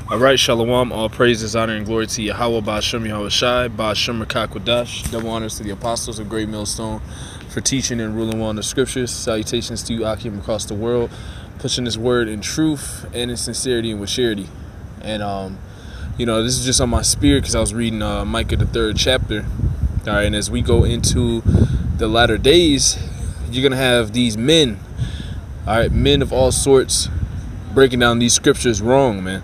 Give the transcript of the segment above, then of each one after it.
All right, Shalom. All praises, honor, and glory to Yahweh, Ba'ashem Yahushai, Ba'ashem Rakakwadash. Double honors to the apostles of Great Millstone for teaching and ruling well in the scriptures. Salutations to you, Akim, across the world, pushing this word in truth and in sincerity and with charity. And, this is just on my spirit because I was reading Micah, the 3rd chapter. All right, and as we go into the latter days, you're going to have these men, all right, men of all sorts, breaking down these scriptures wrong, man.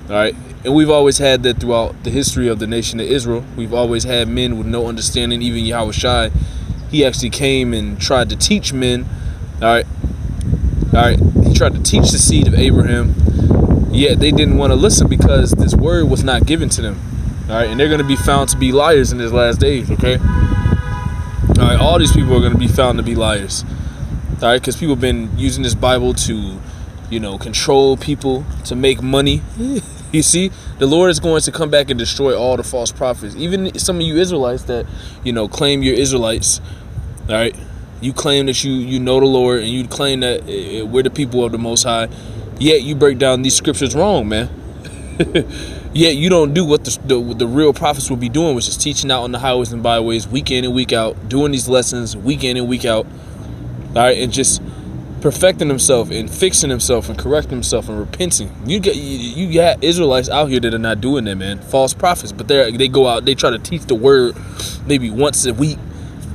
All right, and we've always had that throughout the history of the nation of Israel. We've always had men with no understanding. Even Yahushai, he actually came and tried to teach men. All right, he tried to teach the seed of Abraham, yet they didn't want to listen because this word was not given to them. All right, and they're going to be found to be liars in these last days. Okay, all right, all these people are going to be found to be liars. All right, because people have been using this Bible to, control people, to make money. You see, the Lord is going to come back and destroy all the false prophets. Even some of you Israelites that, claim you're Israelites. All right, you claim that you know the Lord, and you claim that we're the people of the Most High. Yet you break down these scriptures wrong, man. Yet you don't do what the real prophets will be doing, which is teaching out on the highways and byways week in and week out, doing these lessons week in and week out. All right, and just perfecting himself and fixing himself and correcting himself and repenting. You got Israelites out here that are not doing that, man. False prophets, but they go out, they try to teach the word maybe once a week,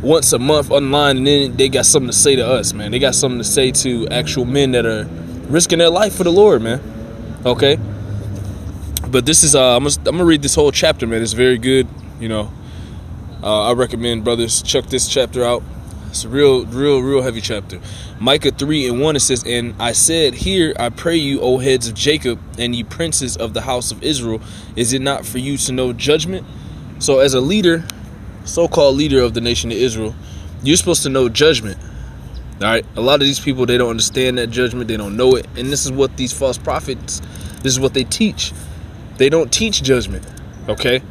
once a month online, and then they got something to say to us, man. They got something to say to actual men that are risking their life for the Lord, man. Okay, but this is I'm gonna read this whole chapter, man. It's very good. I recommend brothers check this chapter out. It's a real heavy chapter. Micah 3:1, it says, "And I said, Hear, I pray you, O heads of Jacob, and ye princes of the house of Israel. Is it not for you to know judgment?" So as a leader, so-called leader of the nation of Israel, you're supposed to know judgment. All right. A lot of these people, they don't understand that judgment. They don't know it. And this is what these false prophets, this is what they teach. They don't teach judgment. Okay.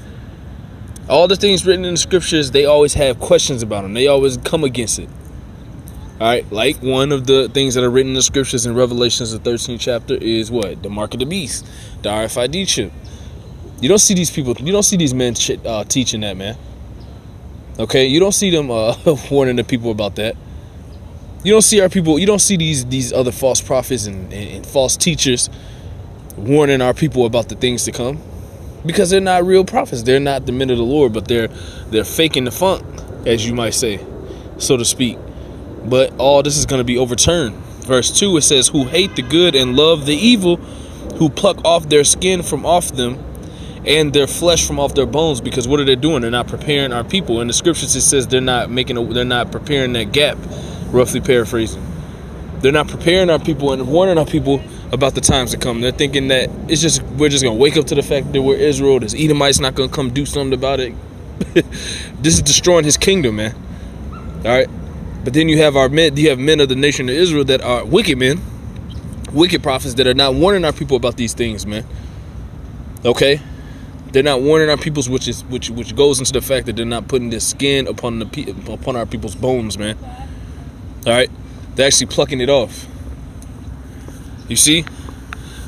All the things written in the scriptures, they always have questions about them. They always come against it. All right, like one of the things that are written in the scriptures in Revelations, the 13th chapter, is what? The mark of the beast, the RFID chip. You don't see these people, you don't see these men teaching that, man. Okay, you don't see them warning the people about that. You don't see our people, you don't see these other false prophets and false teachers warning our people about the things to come. Because they're not real prophets. They're not the men of the Lord, but they're faking the funk, as you might say, so to speak. But all this is going to be overturned. Verse 2, it says, "Who hate the good and love the evil, who pluck off their skin from off them, and their flesh from off their bones." Because what are they doing? They're not preparing our people. In the scriptures, it says they're not preparing that gap. Roughly paraphrasing, they're not preparing our people and warning our people about the times to come. They're thinking that we're just gonna wake up to the fact that we're Israel. This Edomite's not gonna come do something about it. This is destroying his kingdom, man. All right, but then you have men of the nation of Israel that are wicked men, wicked prophets that are not warning our people about these things, man. Okay, they're not warning our peoples, which goes into the fact that they're not putting this skin upon our people's bones, man. All right, they're actually plucking it off. You see,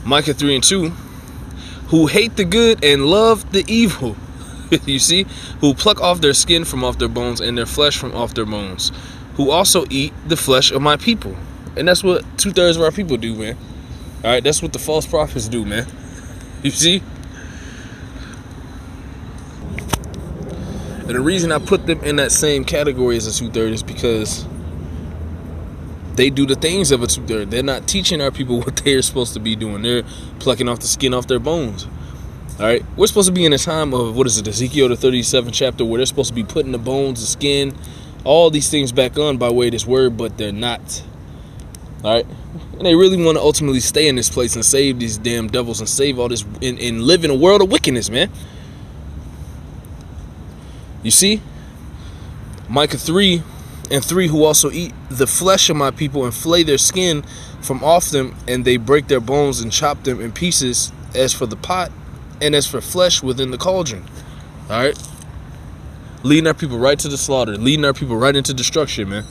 Micah 3:2, "Who hate the good and love the evil." You see, "Who pluck off their skin from off their bones and their flesh from off their bones, who also eat the flesh of my people." And that's what 2/3 of our people do, man. All right, that's what the false prophets do, man. You see? And the reason I put them in that same category as a 2/3 is because they do the things of a 2/3. They're not teaching our people what they're supposed to be doing. They're plucking off the skin off their bones. All right. We're supposed to be in a time of, Ezekiel, the 37th chapter, where they're supposed to be putting the bones, the skin, all these things back on by way of this word, but they're not. All right. And they really want to ultimately stay in this place and save these damn devils and save all this and live in a world of wickedness, man. You see? Micah 3:3, "Who also eat the flesh of my people and flay their skin from off them, and they break their bones and chop them in pieces, as for the pot and as for flesh within the cauldron." All right, leading our people right to the slaughter, leading our people right into destruction, man.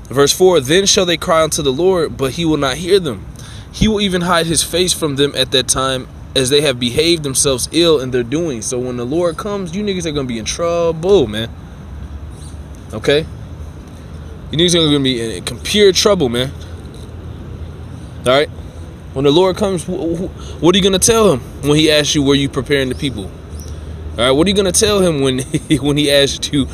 Verse 4, "Then shall they cry unto the Lord, but he will not hear them. He will even hide his face from them at that time, as they have behaved themselves ill in their doing. So when the Lord comes, you niggas are gonna be in trouble, man. Okay? You niggas are gonna be in pure trouble, man. Alright? When the Lord comes, what are you gonna tell him when he asks you, were you preparing the people? Alright, what are you gonna tell him when he asks you,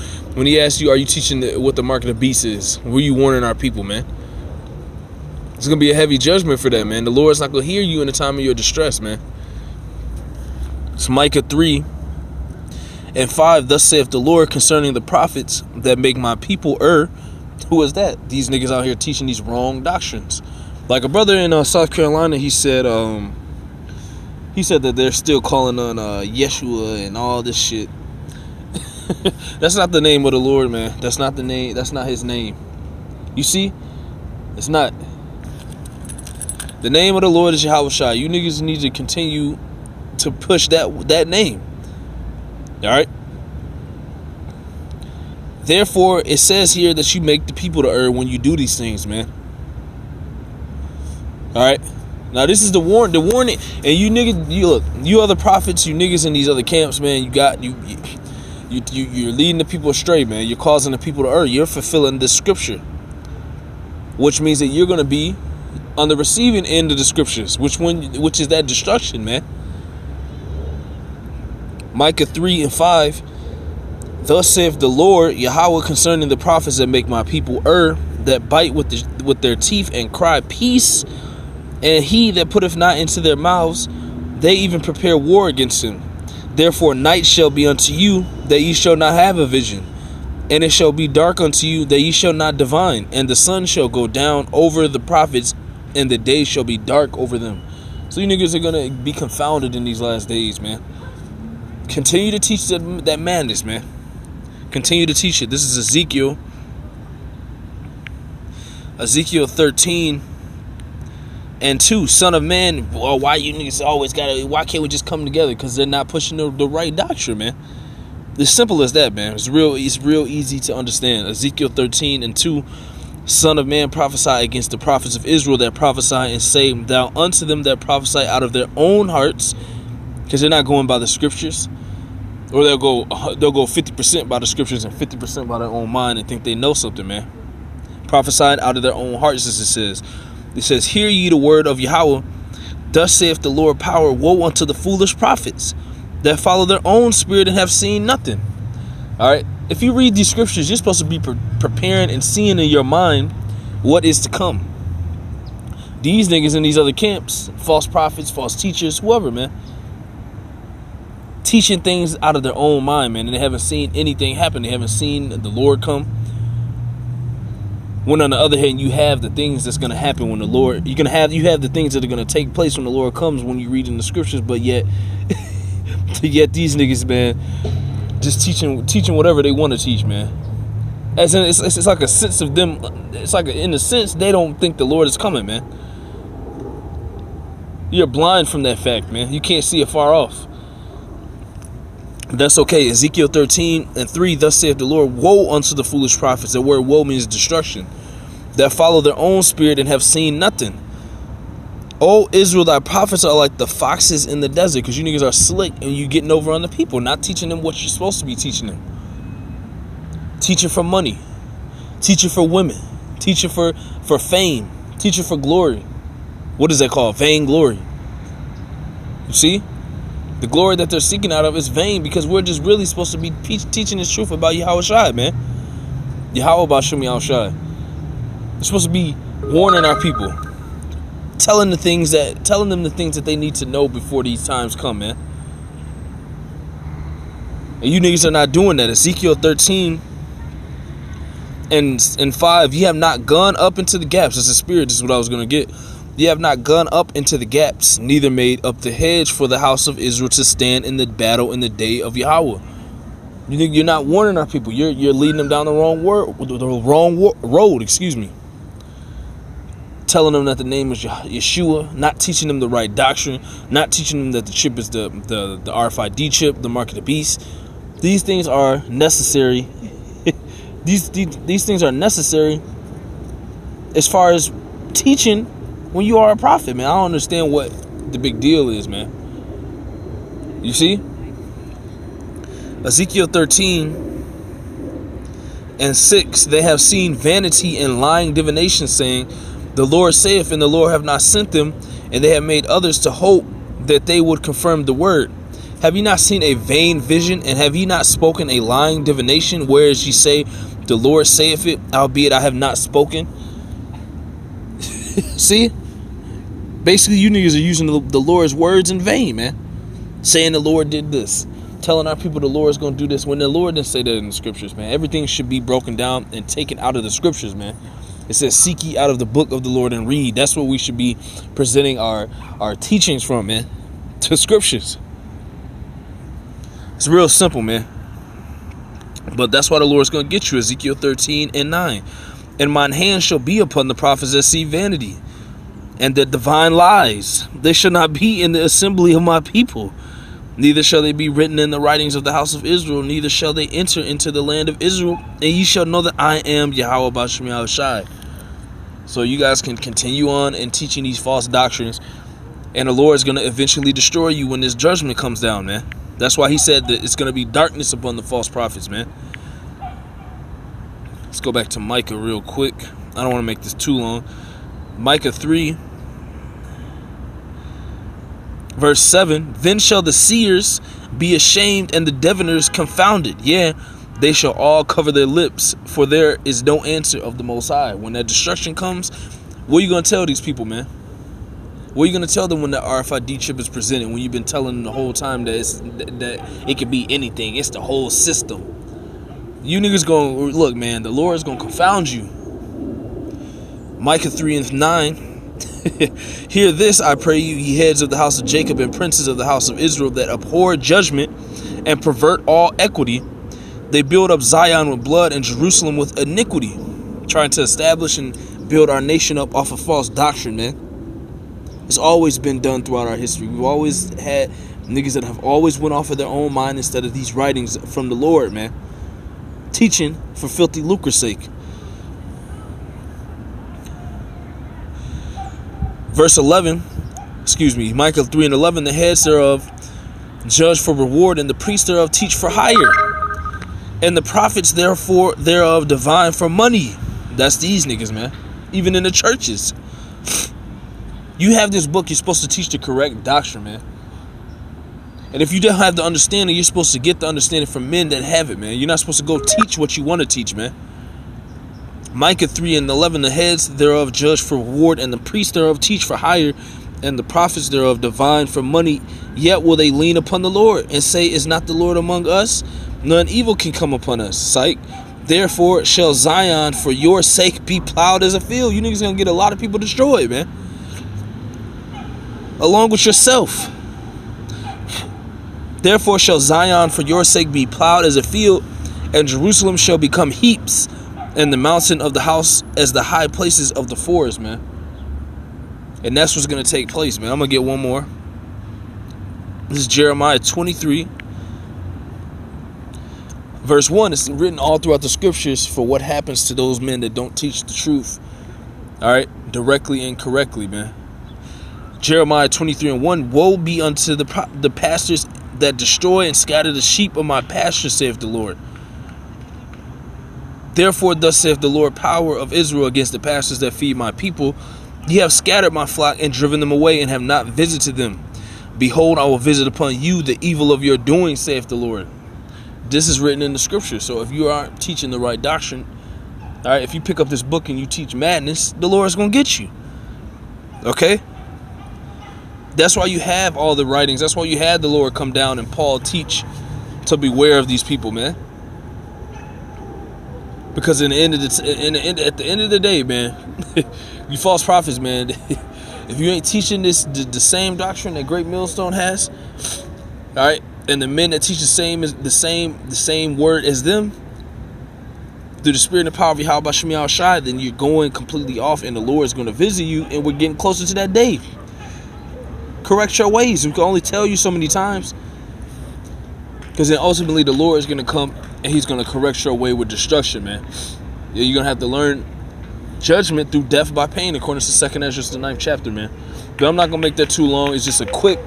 are you teaching what the mark of the beast is? Were you warning our people, man? It's gonna be a heavy judgment for that, man. The Lord's not gonna hear you in the time of your distress, man. It's Micah 3:5. Thus saith the Lord concerning the prophets that make my people err. Who is that? These niggas out here teaching these wrong doctrines. Like a brother in South Carolina, he said that they're still calling on Yeshua and all this shit. That's not the name of the Lord, man. That's not the name. That's not his name. You see? It's not. The name of the Lord is Yahushua. You niggas need to continue to push that name. Alright? Therefore, it says here that you make the people to err when you do these things, man. Alright? Now this is the warning, and you niggas, you other prophets, you niggas in these other camps, man, you're leading the people astray, man. You're causing the people to err. You're fulfilling the scripture, which means that you're gonna be on the receiving end of the scriptures, which is that destruction, man. Micah 3:5. Thus saith the Lord Yahweh concerning the prophets that make my people err, that bite with their teeth and cry peace, and he that putteth not into their mouths, they even prepare war against him. Therefore night shall be unto you, that ye shall not have a vision, and it shall be dark unto you, that ye shall not divine, and the sun shall go down over the prophets, and the day shall be dark over them. So you niggas are gonna be confounded in these last days, man. Continue to teach that madness, man. Continue to teach it. This is Ezekiel 13:2. Son of man, well, why you niggas always why can't we just come together? Because they're not pushing the right doctrine, man. It's simple as that, man. It's real easy to understand. Ezekiel 13:2. Son of man, prophesy against the prophets of Israel that prophesy, and say thou unto them that prophesy out of their own hearts, because they're not going by the scriptures. Or they'll go 50% by the scriptures and 50% by their own mind and think they know something, man. Prophesied out of their own hearts, as it says. It says, hear ye the word of Yahweh. Thus saith the Lord power, woe unto the foolish prophets that follow their own spirit and have seen nothing. Alright? If you read these scriptures, you're supposed to be preparing and seeing in your mind what is to come. These niggas in these other camps, false prophets, false teachers, whoever, man, teaching things out of their own mind, man, and they haven't seen anything happen. They haven't seen the Lord come. When on the other hand, you have the things that's going to happen when the Lord, you have the things that are going to take place when the Lord comes, when you read in the scriptures. But yet these niggas, man, just teaching whatever they want to teach, man. As in, it's like a sense of them. It's like in a sense they don't think the Lord is coming, man. You're blind from that fact, man. You can't see it far off. That's okay. Ezekiel 13:3. Thus saith the Lord, woe unto the foolish prophets. The word woe means destruction, that follow their own spirit and have seen nothing. O Israel, thy prophets are like the foxes in the desert, because you niggas are slick and you getting over on the people, not teaching them what you're supposed to be teaching them. Teaching for money, teaching for women, teaching for fame, teaching for glory. What is that called? Vain glory. You see? The glory that they're seeking out of is vain, because we're just really supposed to be teaching this truth about Yahushua, man. Yahweh Bashum Yahushua. We're supposed to be warning our people, telling them the things that they need to know before these times come, man. And you niggas are not doing that. Ezekiel 13:5. You have not gone up into the gaps. That's the spirit. This is what I was going to get. You have not gone up into the gaps, neither made up the hedge for the house of Israel to stand in the battle in the day of Yahweh. You're not warning our people. You're leading them down the wrong road. Excuse me. Telling them that the name is Yeshua, not teaching them the right doctrine, not teaching them that the chip is the RFID chip, the mark of the beast. These things are necessary. these things are necessary as far as teaching when you are a prophet, man. I don't understand what the big deal is, man. You see? Ezekiel 13:6, they have seen vanity and lying divination, saying, the Lord saith, and the Lord have not sent them, and they have made others to hope that they would confirm the word. Have ye not seen a vain vision, and have ye not spoken a lying divination, whereas ye say, the Lord saith it, albeit I have not spoken? See? Basically, you niggas are using the Lord's words in vain, man. Saying the Lord did this. Telling our people the Lord's going to do this, when the Lord didn't say that in the scriptures, man. Everything should be broken down and taken out of the scriptures, man. It says, seek ye out of the book of the Lord and read. That's what we should be presenting our teachings from, man. To scriptures. It's real simple, man. But that's why the Lord's going to get you. Ezekiel 13:9. And mine hand shall be upon the prophets that see vanity, and that divine lies. They shall not be in the assembly of my people. Neither shall they be written in the writings of the house of Israel. Neither shall they enter into the land of Israel. And ye shall know that I am Yahweh Ba'Shem Yahushai. So you guys can continue on and teaching these false doctrines. And the Lord is going to eventually destroy you when this judgment comes down, man. That's why he said that it's going to be darkness upon the false prophets, man. Let's go back to Micah real quick. I don't want to make this too long. Micah 3:7. Then shall the seers be ashamed and the diviners confounded. Yeah, they shall all cover their lips, for there is no answer of the Most High. When that destruction comes, what are you going to tell these people, man? What are you going to tell them when the RFID chip is presented, when you've been telling them the whole time that it could be anything? It's the whole system. You niggas going to, look, man, the Lord is going to confound you. Micah 3:9. Hear this, I pray you, ye heads of the house of Jacob and princes of the house of Israel, that abhor judgment and pervert all equity. They build up Zion with blood and Jerusalem with iniquity, trying to establish and build our nation up off of false doctrine, man. It's always been done throughout our history. We've always had niggas that have always went off of their own mind instead of these writings from the Lord, man. Teaching for filthy lucre's sake. Verse 11, Micah 3:11, the heads thereof judge for reward, and the priests thereof teach for hire, and the prophets thereof divine for money. That's these niggas, man. Even in the churches. You have this book, you're supposed to teach the correct doctrine, man. And if you don't have the understanding, you're supposed to get the understanding from men that have it, man. You're not supposed to go teach what you want to teach, man. Micah 3:11, the heads thereof judge for reward, and the priests thereof teach for hire, and the prophets thereof divine for money. Yet will they lean upon the Lord, and say, is not the Lord among us? None evil can come upon us. Psych. Therefore shall Zion for your sake be plowed as a field. You niggas gonna get a lot of people destroyed, man. Along with yourself. Therefore shall Zion for your sake be plowed as a field, and Jerusalem shall become heaps, and the mountain of the house as the high places of the forest, man. And that's what's going to take place, man. I'm going to get one more. This is Jeremiah 23. Verse 1. It's written all throughout the scriptures for what happens to those men that don't teach the truth. Alright? Directly and correctly, man. Jeremiah 23:1. Woe be unto the pastors that destroy and scatter the sheep of my pasture, saith the Lord. Therefore, thus saith the Lord, power of Israel, against the pastors that feed my people. Ye have scattered my flock and driven them away, and have not visited them. Behold, I will visit upon you the evil of your doing, saith the Lord. This is written in the scripture. So if you aren't teaching the right doctrine, all right, if you pick up this book and you teach madness, the Lord is going to get you. Okay? That's why you have all the writings. That's why you had the Lord come down and Paul teach to beware of these people, man. Because at the end of the day, man, you false prophets, man. If you ain't teaching the same doctrine that Great Millstone has, all right, and the men that teach the same word as them, through the spirit and the power of Yahweh Ba'Shem Yahushai, then you're going completely off, and the Lord is going to visit you, and we're getting closer to that day. Correct your ways. We can only tell you so many times, because then ultimately the Lord is going to come and he's going to correct your way with destruction, man. Yeah, you're going to have to learn judgment through death by pain, according to 2nd Ezra, the 9th chapter, man. But I'm not going to make that too long. It's just a quick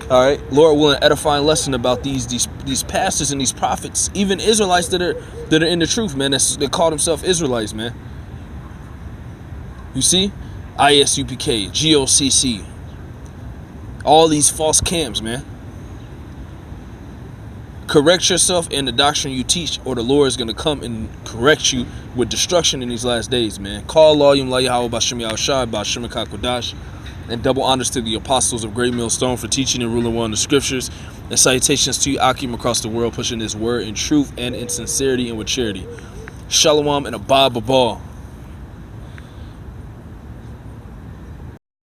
All right, Lord willing, edifying lesson about these pastors and these prophets, even Israelites that are in the truth, man. They call themselves Israelites, man. You see, ISUPK, GOCC, all these false camps, man. Correct yourself in the doctrine you teach, or the Lord is going to come and correct you with destruction in these last days, man. Call Layum La Yahweh B'Shem Yahushai B'Shem Kakwadash, and double honors to the apostles of Great Millstone for teaching and ruling well in the scriptures, and salutations to you Akim across the world, pushing this word in truth and in sincerity and with charity. Shalom and Abba Babal.